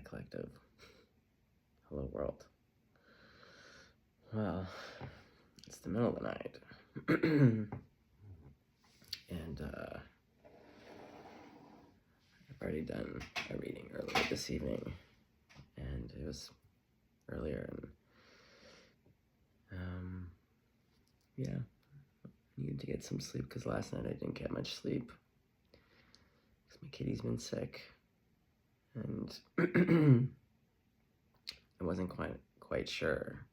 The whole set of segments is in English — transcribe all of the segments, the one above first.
Collective. Hello, world. Well, it's the middle of the night. And I've already done a reading earlier this evening. And it was earlier, and yeah, I needed to get some sleep because last night I didn't get much sleep because my kitty's been sick. And I wasn't quite sure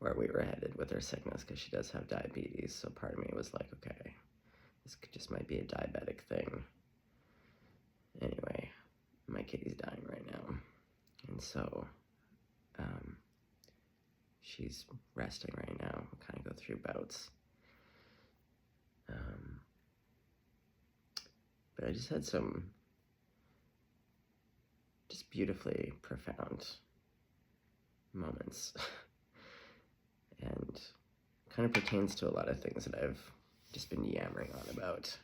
where we were headed with her sickness because she does have diabetes. So part of me was like, okay, this just might be a diabetic thing. Anyway, my kitty's dying right now. And so she's resting right now. We'll kind of go through bouts. But I just had some just beautifully profound moments. And kind of pertains to a lot of things that I've just been yammering on about.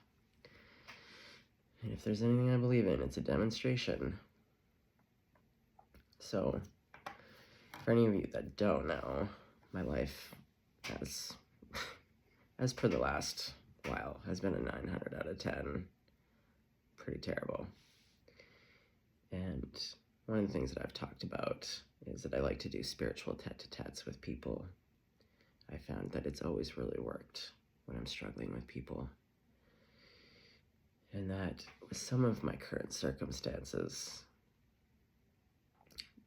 And if there's anything I believe in, it's a demonstration. So, for any of you that don't know, my life as per the last while, has been a 900 out of 10. Pretty terrible. And one of the things that I've talked about is that I like to do spiritual tete-a-tetes with people. I found that it's always really worked when I'm struggling with people. And that with some of my current circumstances,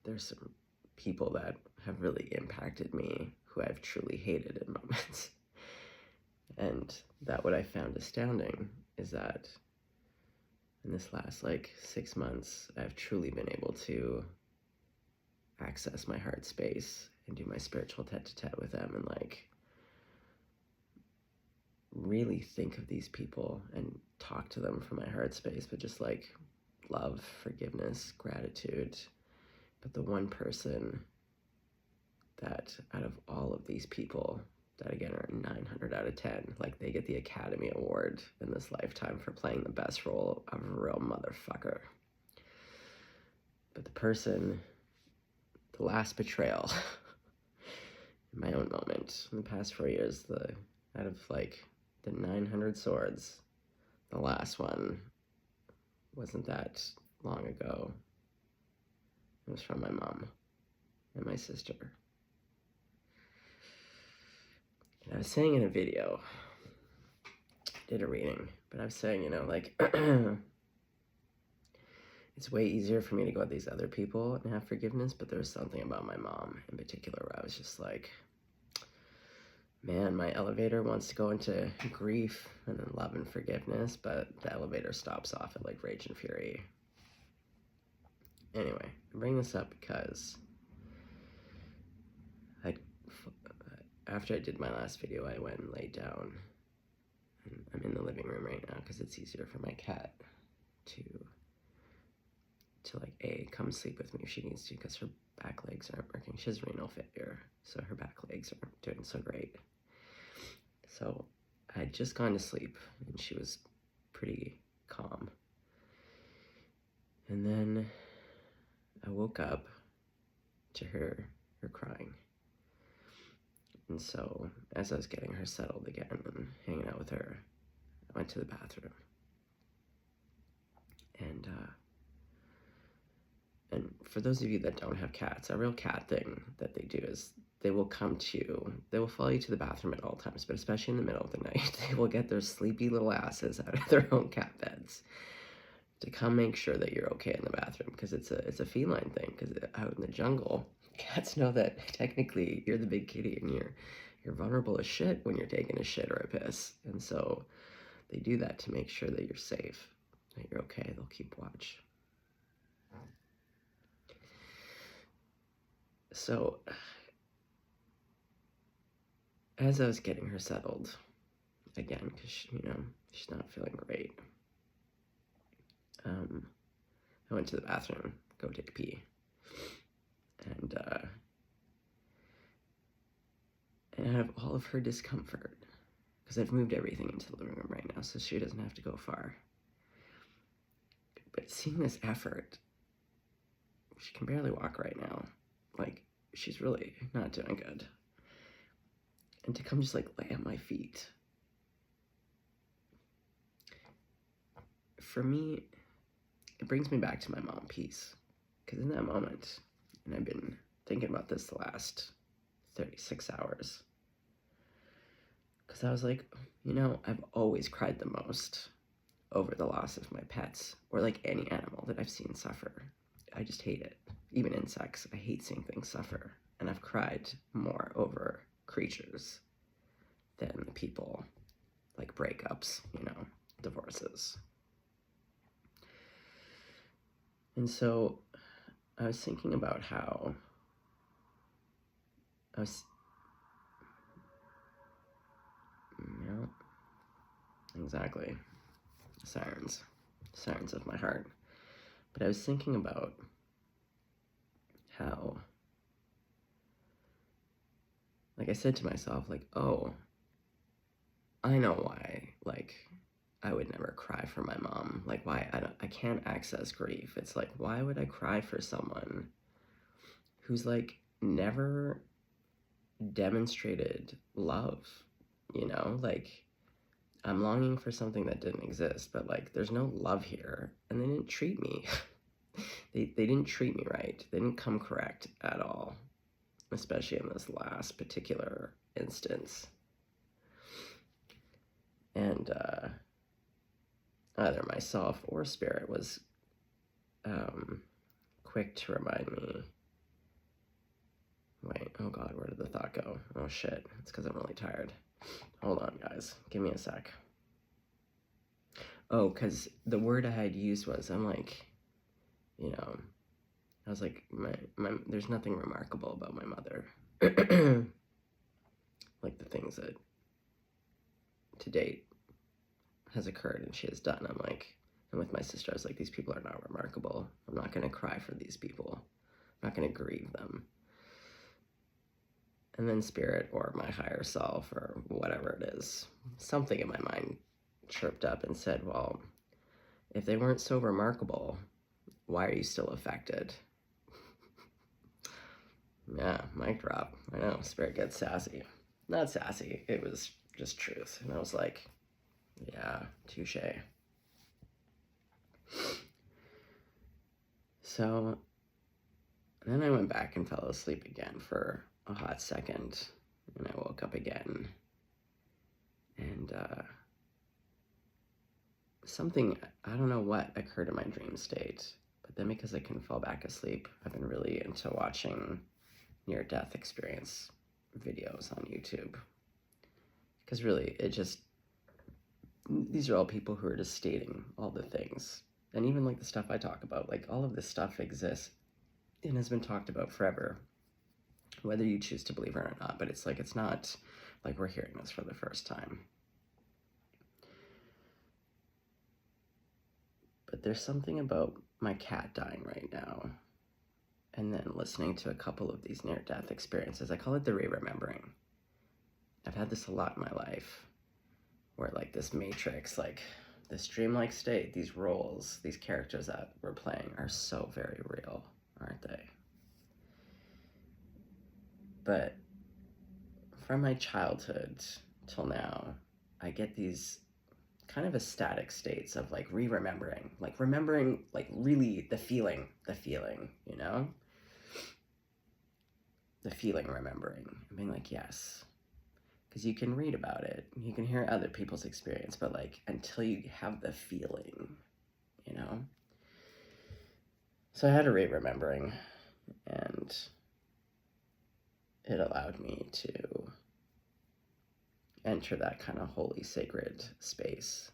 there's some people that have really impacted me who I've truly hated in moments. And that what I found astounding is that in this last 6 months, I've truly been able to access my heart space and do my spiritual tete-a-tete with them and really think of these people and talk to them from my heart space, but just love, forgiveness, gratitude. But the one person that out of all of these people that again are 900 out of 10, they get the Academy Award in this lifetime for playing the best role of a real motherfucker. But the last betrayal in my own moment in the past 4 years, out of the 900 swords, the last one wasn't that long ago. It was from my mom and my sister. And I was saying in a video, did a reading, but I was saying, it's way easier for me to go at these other people and have forgiveness, but there was something about my mom in particular where I was just like, man, my elevator wants to go into grief and then love and forgiveness, but the elevator stops off at rage and fury. Anyway, I bring this up because after I did my last video, I went and laid down. And I'm in the living room right now because it's easier for my cat to come sleep with me if she needs to, because her back legs aren't working. She has renal failure, so her back legs aren't doing so great. So I had just gone to sleep, and she was pretty calm. And then I woke up to her crying. And so as I was getting her settled again and hanging out with her, I went to the bathroom. And for those of you that don't have cats, a real cat thing that they do is they will follow you to the bathroom at all times, but especially in the middle of the night, they will get their sleepy little asses out of their own cat beds to come make sure that you're okay in the bathroom, because it's a feline thing, because out in the jungle, cats know that technically you're the big kitty and you're vulnerable as shit when you're taking a shit or a piss. And so they do that to make sure that you're safe, that you're okay. They'll keep watch. So as I was getting her settled again, because she's not feeling great, I went to the bathroom, go take a pee, and out of all of her discomfort, because I've moved everything into the living room right now, so she doesn't have to go far. But seeing this effort, she can barely walk right now. Like, she's really not doing good. And to come just like lay at my feet. For me, it brings me back to my mom piece. Because in that moment, and I've been thinking about this the last 36 hours. Because I was like, you know, I've always cried the most over the loss of my pets, or like any animal that I've seen suffer. I just hate it. Even insects, I hate seeing things suffer. And I've cried more over creatures than people, like breakups, you know, divorces. And so I was thinking about how I was, yeah, exactly, sirens of my heart. But I was thinking about how, like I said to myself, like, oh, I know why, like, I would never cry for my mom. Like, why I can't access grief. It's like, why would I cry for someone who's like never demonstrated love, you know? Like, I'm longing for something that didn't exist, but like there's no love here, and they didn't treat me. they didn't treat me right. They didn't come correct at all, especially in this last particular instance. And either myself or spirit was quick to remind me. Wait, oh God, where did the thought go? Oh shit, it's because I'm really tired. Hold on, guys. Give me a sec. Oh, because the word I had used was, I'm like, you know, I was like, there's nothing remarkable about my mother. Like the things that to date has occurred and she has done. I'm like, and with my sister, I was like, these people are not remarkable. I'm not going to cry for these people. I'm not going to grieve them. And then spirit or my higher self or whatever it is, something in my mind chirped up and said, well, if they weren't so remarkable, why are you still affected? Yeah, mic drop. I know, spirit gets sassy. Not sassy, it was just truth. And I was like, yeah, touche. So then I went back and fell asleep again for a hot second. And I woke up again. And something, I don't know what occurred in my dream state. But then because I couldn't fall back asleep, I've been really into watching near-death experience videos on YouTube. Because really, these are all people who are just stating all the things. And even like the stuff I talk about, like all of this stuff exists and has been talked about forever, whether you choose to believe it or not. But it's like, it's not like we're hearing this for the first time. But there's something about my cat dying right now, and then listening to a couple of these near-death experiences. I call it the re-remembering. I've had this a lot in my life, where like this matrix, like this dreamlike state, these roles, these characters that we're playing are so very real, aren't they? But from my childhood till now, I get these kind of ecstatic states of like re-remembering, like remembering like really the feeling, you know? The feeling, remembering, and being like, yes. Because you can read about it, you can hear other people's experience, but like until you have the feeling, you know? So I had a re-remembering, and it allowed me to enter that kind of holy, sacred space.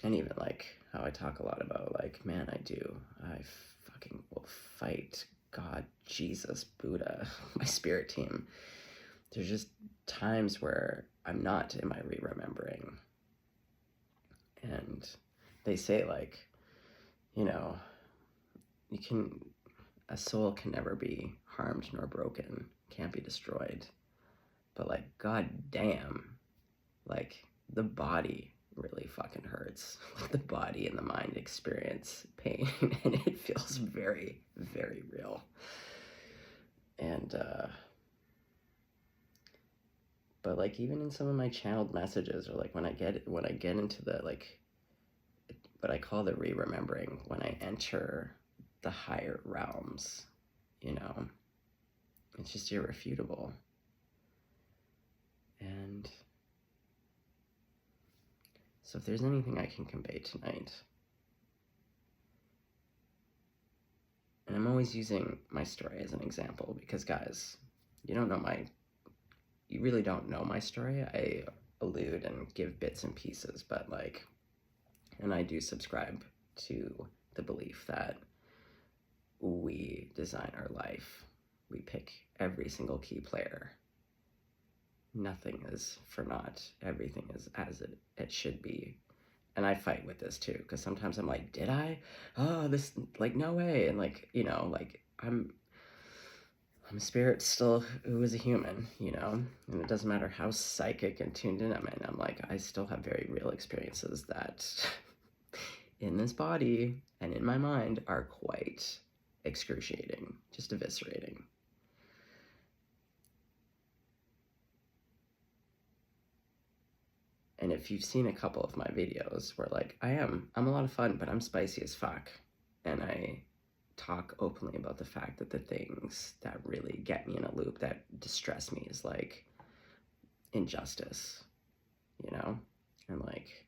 And even like how I talk a lot about, like, man, I fucking will fight God, Jesus, Buddha, my spirit team. There's just times where I'm not in my re-remembering. And they say, like, you know, a soul can never be harmed nor broken, can't be destroyed. But like, god damn, like the body really fucking hurts. Like the body and the mind experience pain, and it feels very, very real. And but like even in some of my channeled messages, or like when I get into the like what I call the re-remembering, when I enter the higher realms, you know, it's just irrefutable. And so if there's anything I can convey tonight, and I'm always using my story as an example because, guys, you really don't know my story. I allude and give bits and pieces, but like, and I do subscribe to the belief that we design our life. We pick every single key player. Nothing is for naught. Everything is as it should be. And I fight with this too, because sometimes I'm like, did I? Oh, this, like, no way. And like, you know, like I'm a spirit still who is a human, you know, and it doesn't matter how psychic and tuned in I'm in. I'm like, I still have very real experiences that in this body and in my mind are quite excruciating, just eviscerating. And if you've seen a couple of my videos where like I'm a lot of fun, but I'm spicy as fuck, and I talk openly about the fact that the things that really get me in a loop, that distress me, is like injustice, you know, and like,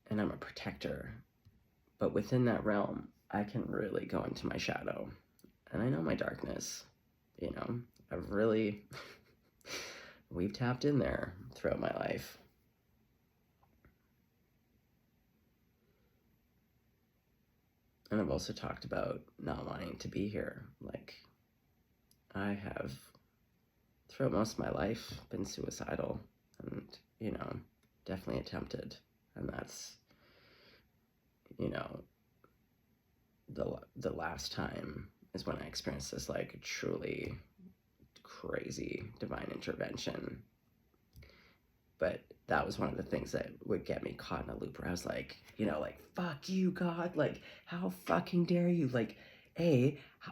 and I'm a protector, but within that realm I can really go into my shadow, and I know my darkness, you know. I've really we've tapped in there throughout my life. And I've also talked about not wanting to be here. Like, I have, throughout most of my life, been suicidal and, you know, definitely attempted. And that's, you know, the last time is when I experienced this, like, truly crazy divine intervention. But that was one of the things that would get me caught in a loop where I was like, you know, like, fuck you, God. Like, how fucking dare you? Like,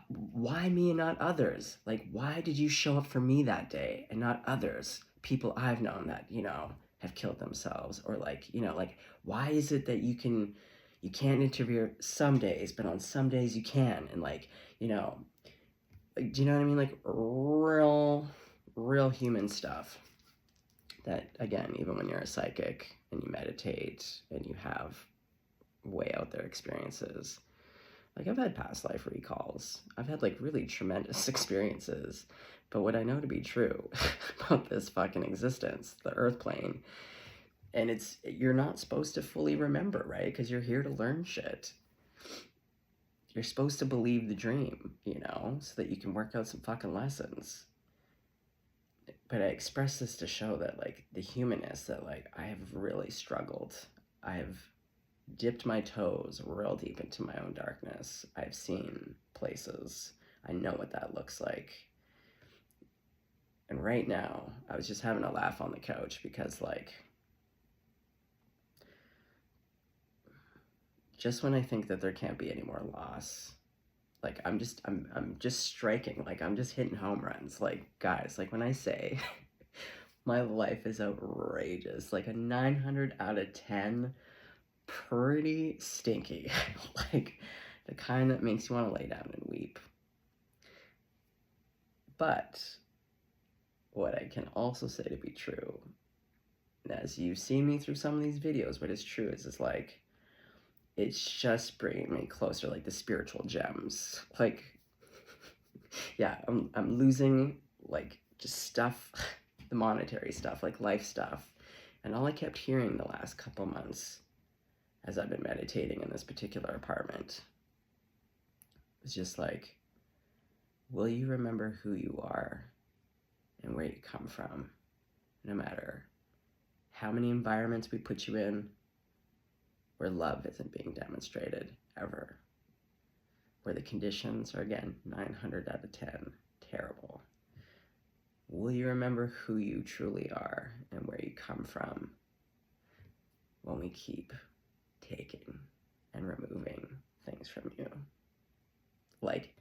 why me and not others? Like, why did you show up for me that day and not others? People I've known that, you know, have killed themselves. Or like, you know, like, why is it that you can't interfere some days, but on some days you can? And like, you know, like, do you know what I mean? Like, real human stuff. That, again, even when you're a psychic and you meditate and you have way out there experiences, like I've had past life recalls, I've had like really tremendous experiences, but what I know to be true about this fucking existence, the earth plane, and you're not supposed to fully remember, right? Because you're here to learn shit. You're supposed to believe the dream, you know, so that you can work out some fucking lessons. But I express this to show that, like, the humanness that, like, I have really struggled. I have dipped my toes real deep into my own darkness. I've seen places. I know what that looks like. And right now, I was just having a laugh on the couch because, like, just when I think that there can't be any more loss, like, I'm just striking, like, I'm just hitting home runs. Like, guys, like, when I say my life is outrageous, like a 900 out of 10, pretty stinky. Like, the kind that makes you want to lay down and weep. But what I can also say to be true, as you've seen me through some of these videos, what is true is like, it's just bringing me closer, like the spiritual gems. Like, yeah, I'm losing, like, just stuff, the monetary stuff, like life stuff. And all I kept hearing the last couple months as I've been meditating in this particular apartment was just like, will you remember who you are and where you come from, no matter how many environments we put you in where love isn't being demonstrated ever, where the conditions are, again, 900 out of 10, terrible, Will you remember who you truly are and where you come from when we keep taking and removing things from you? Like,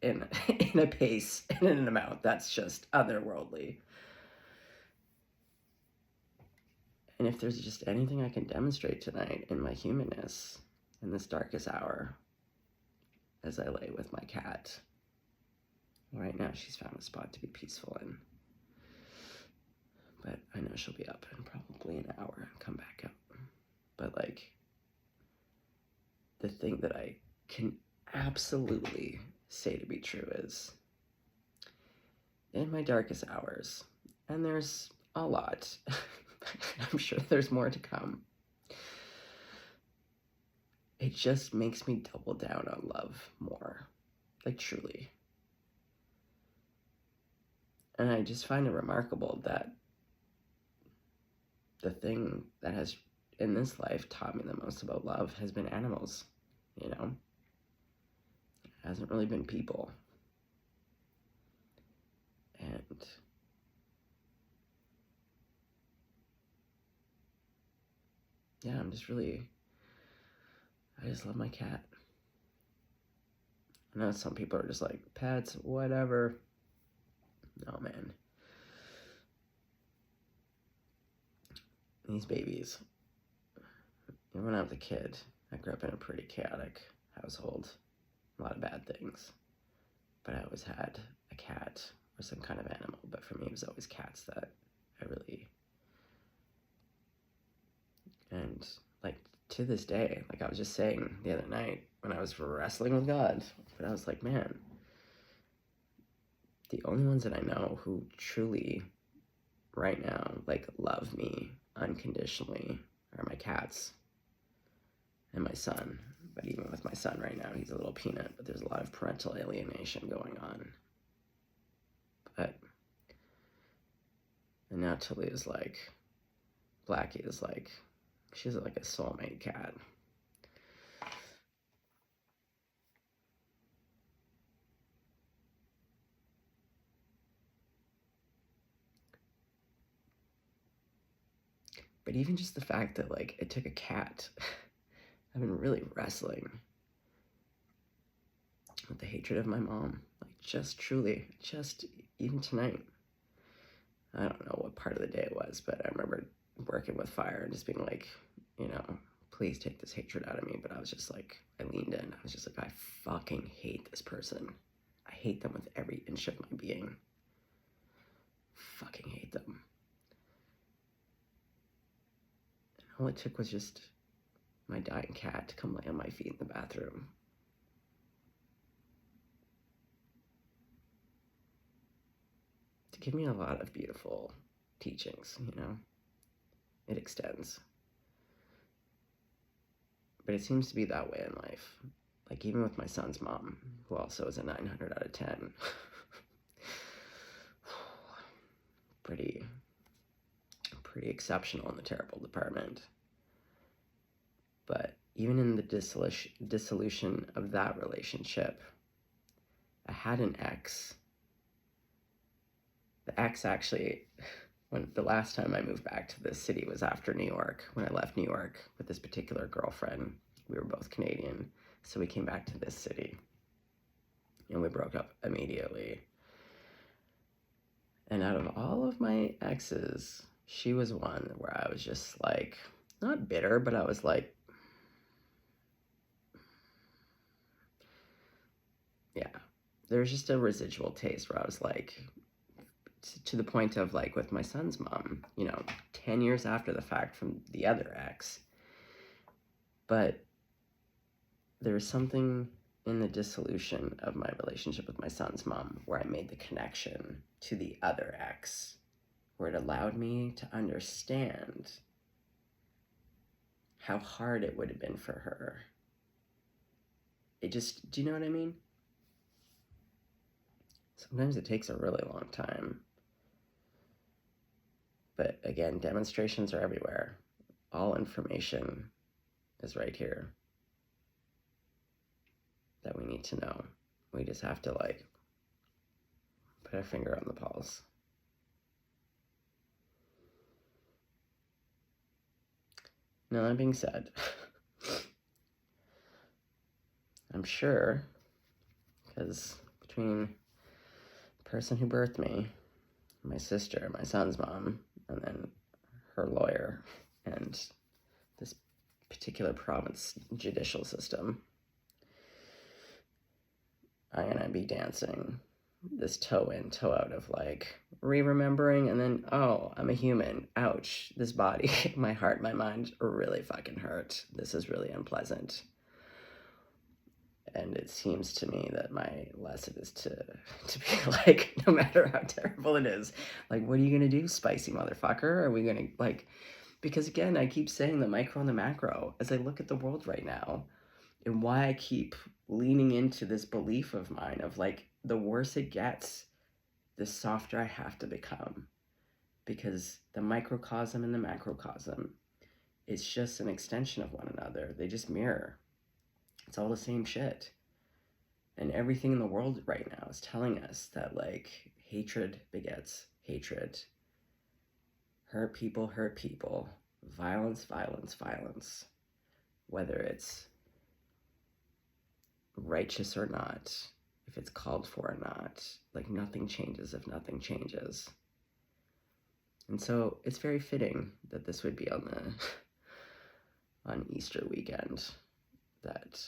in a pace and in an amount that's just otherworldly. And if there's just anything I can demonstrate tonight in my humanness, in this darkest hour, as I lay with my cat, right now she's found a spot to be peaceful in. But I know she'll be up in probably an hour and come back out. But like, the thing that I can absolutely say to be true is, in my darkest hours, and there's a lot, I'm sure there's more to come, it just makes me double down on love more, like truly. And I just find it remarkable that the thing that has in this life taught me the most about love has been animals, you know? It hasn't really been people. And yeah, I just love my cat. I know some people are just like, pets, whatever. No, man. These babies. Even when I was a kid, I grew up in a pretty chaotic household. A lot of bad things. But I always had a cat or some kind of animal. But for me, it was always cats that I really... And like to this day, like I was just saying the other night when I was wrestling with God, but I was like, man, the only ones that I know who truly right now like love me unconditionally are my cats and my son. But even with my son right now, he's a little peanut, but there's a lot of parental alienation going on. And now Tilly is like, Blackie is like, she's like a soulmate cat. But even just the fact that like it took a cat, I've been really wrestling with the hatred of my mom. Like just even tonight. I don't know what part of the day it was, but I remember working with fire and just being like, you know, please take this hatred out of me. But I was just like, I leaned in. I was just like, I fucking hate this person. I hate them with every inch of my being. Fucking hate them. And all it took was just my dying cat to come lay on my feet in the bathroom. To give me a lot of beautiful teachings, you know? It extends. But it seems to be that way in life. Like even with my son's mom, who also is a 900 out of 10. pretty exceptional in the terrible department. But even in the dissolution of that relationship, I had an ex. The ex actually, when the last time I moved back to this city was after New York. When I left New York with this particular girlfriend, we were both Canadian, so we came back to this city, and we broke up immediately. And out of all of my exes, she was one where I was just like, not bitter, but I was like, yeah, there was just a residual taste where I was like, to the point of like with my son's mom, you know, 10 years after the fact from the other ex. But there was something in the dissolution of my relationship with my son's mom where I made the connection to the other ex, where it allowed me to understand how hard it would have been for her. It just, do you know what I mean? Sometimes it takes a really long time. But again, demonstrations are everywhere. All information is right here that we need to know. We just have to like put our finger on the pulse. Now, that being said, I'm sure, because between the person who birthed me, my sister, my son's mom, and then her lawyer, and this particular province judicial system, I'm gonna be dancing this toe in, toe out of like remembering, and then, oh, I'm a human. Ouch, this body, my heart, my mind really fucking hurt. This is really unpleasant. And it seems to me that my lesson is to be like, no matter how terrible it is, like, what are you gonna do, spicy motherfucker? Are we gonna, like, because again, I keep saying the micro and the macro as I look at the world right now, and why I keep leaning into this belief of mine of like, the worse it gets, the softer I have to become. Because the microcosm and the macrocosm, it's just an extension of one another. They just mirror. It's all the same shit. And everything in the world right now is telling us that, like, hatred begets hatred. Hurt people, violence, violence, violence. Whether it's righteous or not, if it's called for or not, like, nothing changes if nothing changes. And so it's very fitting that this would be on Easter weekend, that,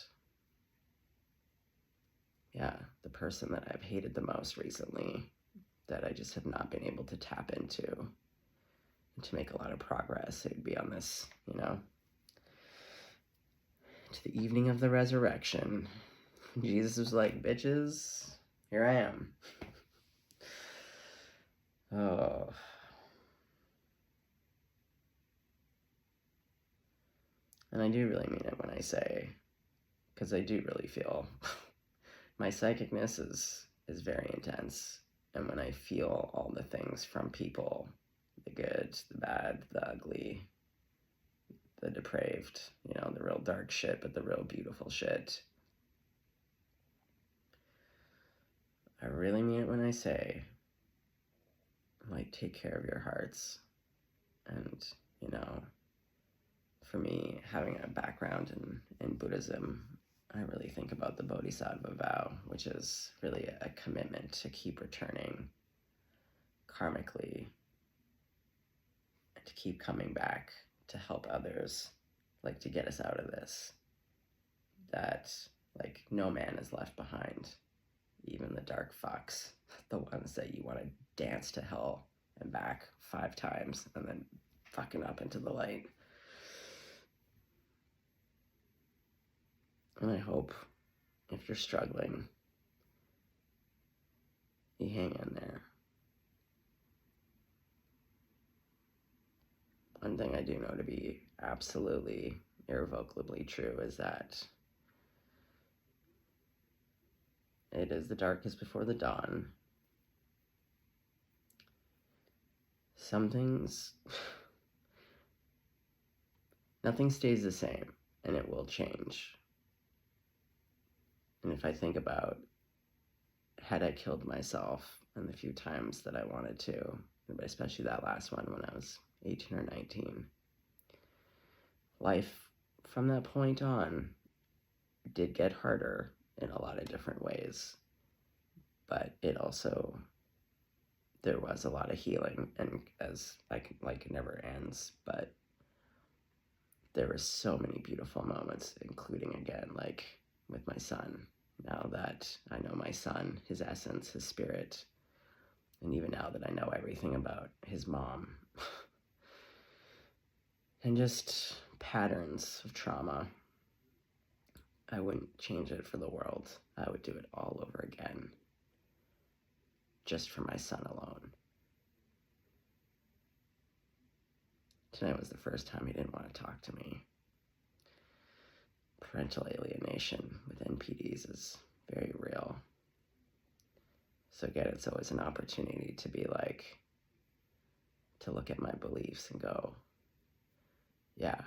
yeah, the person that I've hated the most recently, that I just have not been able to tap into and to make a lot of progress, it would be on this, to the evening of the resurrection. Jesus was like, bitches, here I am. Oh. And I do really mean it when I say, because I do really feel my psychicness is very intense. And when I feel all the things from people, the good, the bad, the ugly, the depraved, the real dark shit, but the real beautiful shit, I really mean it when I say, like, take care of your hearts. And, for me, having a background in Buddhism, I really think about the Bodhisattva vow, which is really a commitment to keep returning karmically, and to keep coming back to help others, like, to get us out of this. That, like, no man is left behind, even the dark fucks, the ones that you want to dance to hell and back 5 times and then fucking up into the light. And I hope, if you're struggling, you hang in there. One thing I do know to be absolutely irrevocably true is that it is the darkest before the dawn. Some things, nothing stays the same, and it will change. And if I think about, had I killed myself and the few times that I wanted to, but especially that last one when I was 18 or 19, life from that point on did get harder in a lot of different ways. But it also, there was a lot of healing, and as it never ends, but there were so many beautiful moments, including, again, like with my son. Now that I know my son, his essence, his spirit, and even now that I know everything about his mom, and just patterns of trauma, I wouldn't change it for the world. I would do it all over again, just for my son alone. Tonight was the first time he didn't want to talk to me. Parental alienation with NPDs is very real. So again, it's always an opportunity to be like, to look at my beliefs and go, yeah,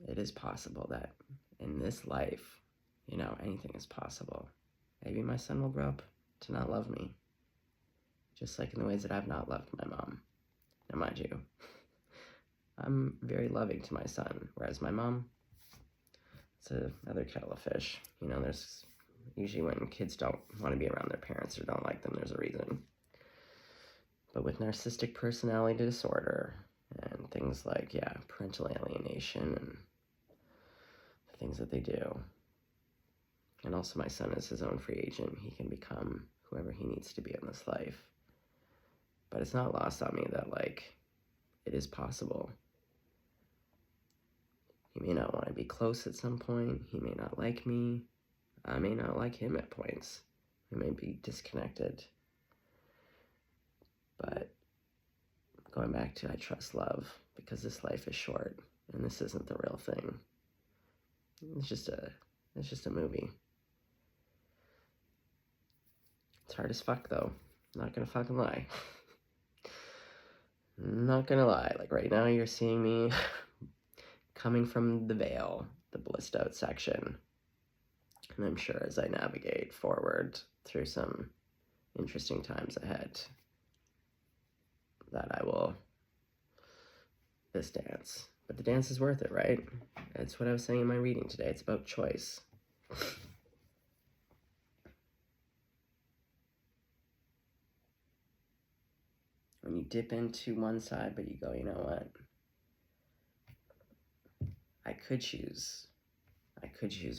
it is possible that in this life, anything is possible. Maybe my son will grow up to not love me, just like in the ways that I've not loved my mom. Now, mind you, I'm very loving to my son, whereas my mom, it's another kettle of fish. You know, there's usually when kids don't want to be around their parents or don't like them, there's a reason. But with narcissistic personality disorder and things like, parental alienation and the things that they do. And also my son is his own free agent. He can become whoever he needs to be in this life. But it's not lost on me that, like, it is possible. He may not want to be close at some point. He may not like me. I may not like him at points. We may be disconnected. But going back to I trust love, because this life is short and this isn't the real thing. It's just a movie. It's hard as fuck though. Not gonna fucking lie. Not gonna lie. Like right now you're seeing me coming from the veil, the blissed out section. And I'm sure as I navigate forward through some interesting times ahead, that I will this dance. But the dance is worth it, right? That's what I was saying in my reading today. It's about choice. When you dip into one side, but you go, you know what? I could choose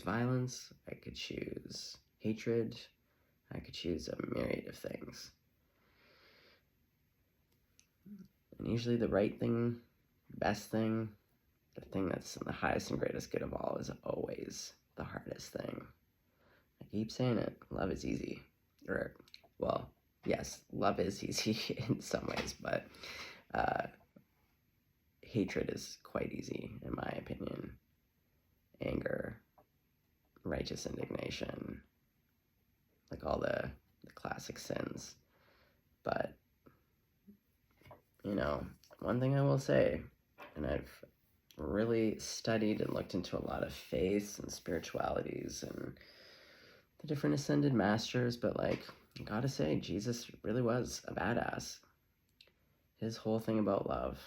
violence. I could choose hatred. I could choose a myriad of things. And usually the right thing, best thing, the thing that's the highest and greatest good of all is always the hardest thing. I keep saying it. Love is easy. Or, well, yes, love is easy in some ways, but hatred is quite easy, in my opinion. Anger, righteous indignation, like all the classic sins. But, you know, one thing I will say, and I've really studied and looked into a lot of faiths and spiritualities and the different ascended masters, but like, I gotta say, Jesus really was a badass. His whole thing about love.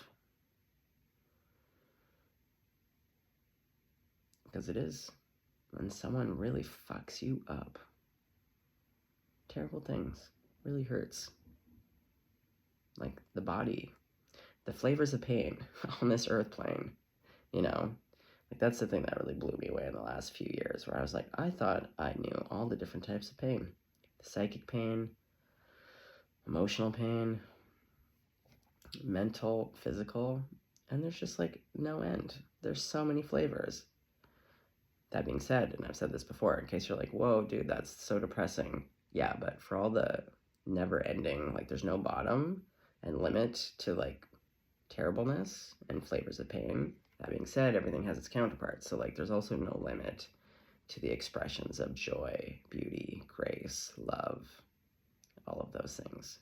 Because it is. When someone really fucks you up, terrible things, really hurts. Like the body, the flavors of pain on this earth plane, you know? Like that's the thing that really blew me away in the last few years, where I was like, I thought I knew all the different types of pain. The psychic pain, emotional pain, mental, physical, and there's just like no end. There's so many flavors. That being said, and I've said this before, in case you're like, whoa, dude, that's so depressing. Yeah, but for all the never ending, like there's no bottom and limit to like terribleness and flavors of pain. That being said, everything has its counterparts. So like there's also no limit to the expressions of joy, beauty, grace, love, all of those things.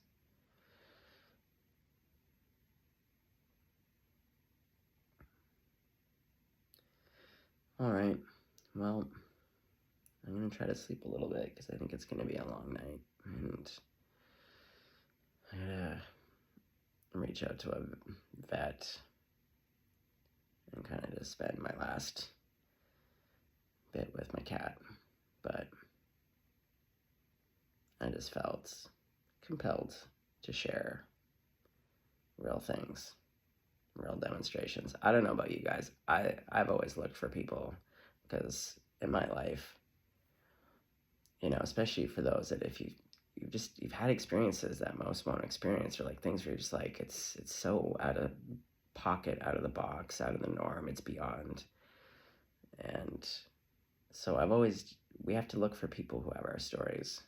All right. Well, I'm going to try to sleep a little bit because I think it's going to be a long night. And I gotta reach out to a vet and kind of just spend my last bit with my cat. But I just felt compelled to share real things, real demonstrations. I don't know about you guys. I've always looked for people because in my life, you know, especially for those that if you've had experiences that most won't experience, or like things where you're just like, it's so out of pocket, out of the box, out of the norm, it's beyond. And so we have to look for people who have our stories.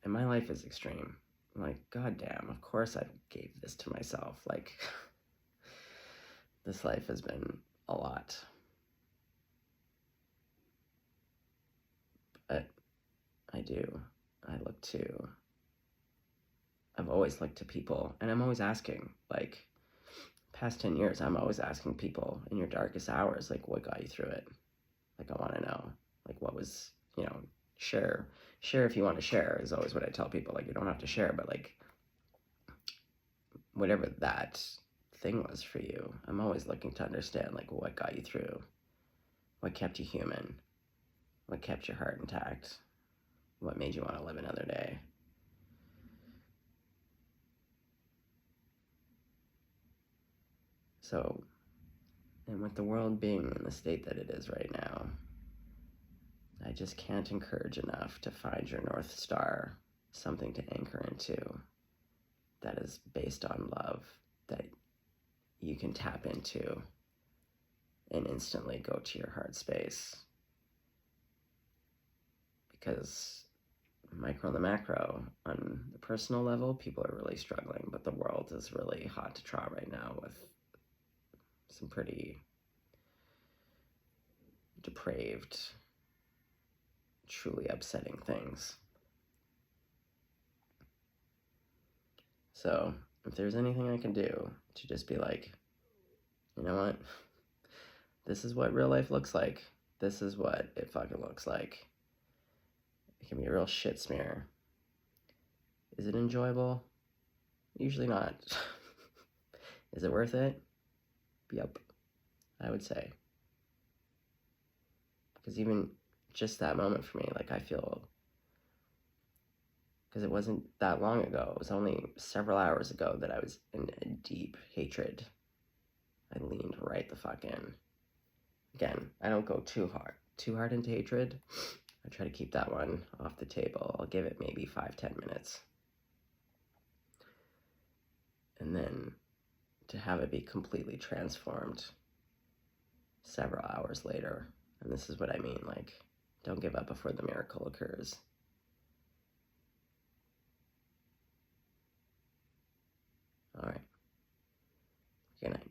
And my life is extreme. I'm like, God damn, of course I gave this to myself. Like, this life has been a lot. But I've always looked to people, and I'm always asking, like, past 10 years, I'm always asking people in your darkest hours, like, what got you through it? Like, I want to know, like, what was, you know, share if you want to share is always what I tell people. Like, you don't have to share, but like, whatever that thing was for you. I'm always looking to understand, like, what got you through, what kept you human, what kept your heart intact, what made you want to live another day. So, and with the world being in the state that it is right now, I just can't encourage enough to find your North Star, something to anchor into that is based on love, that you can tap into and instantly go to your heart space. Because micro and the macro, on the personal level, people are really struggling, but the world is really hot to trot right now with some pretty depraved, truly upsetting things. So if there's anything I can do to just be like, you know what, this is what real life looks like, this is what it fucking looks like. It can be a real shit smear. Is it enjoyable? Usually not. Is it worth it? Yep, I would say. Because even just that moment for me, like, I feel, because it wasn't that long ago, it was only several hours ago that I was in a deep hatred. I leaned right the fuck in. Again, I don't go too hard into hatred. I try to keep that one off the table. I'll give it maybe 5-10 minutes. And then to have it be completely transformed several hours later. And this is what I mean, like, don't give up before the miracle occurs. All right. Good night.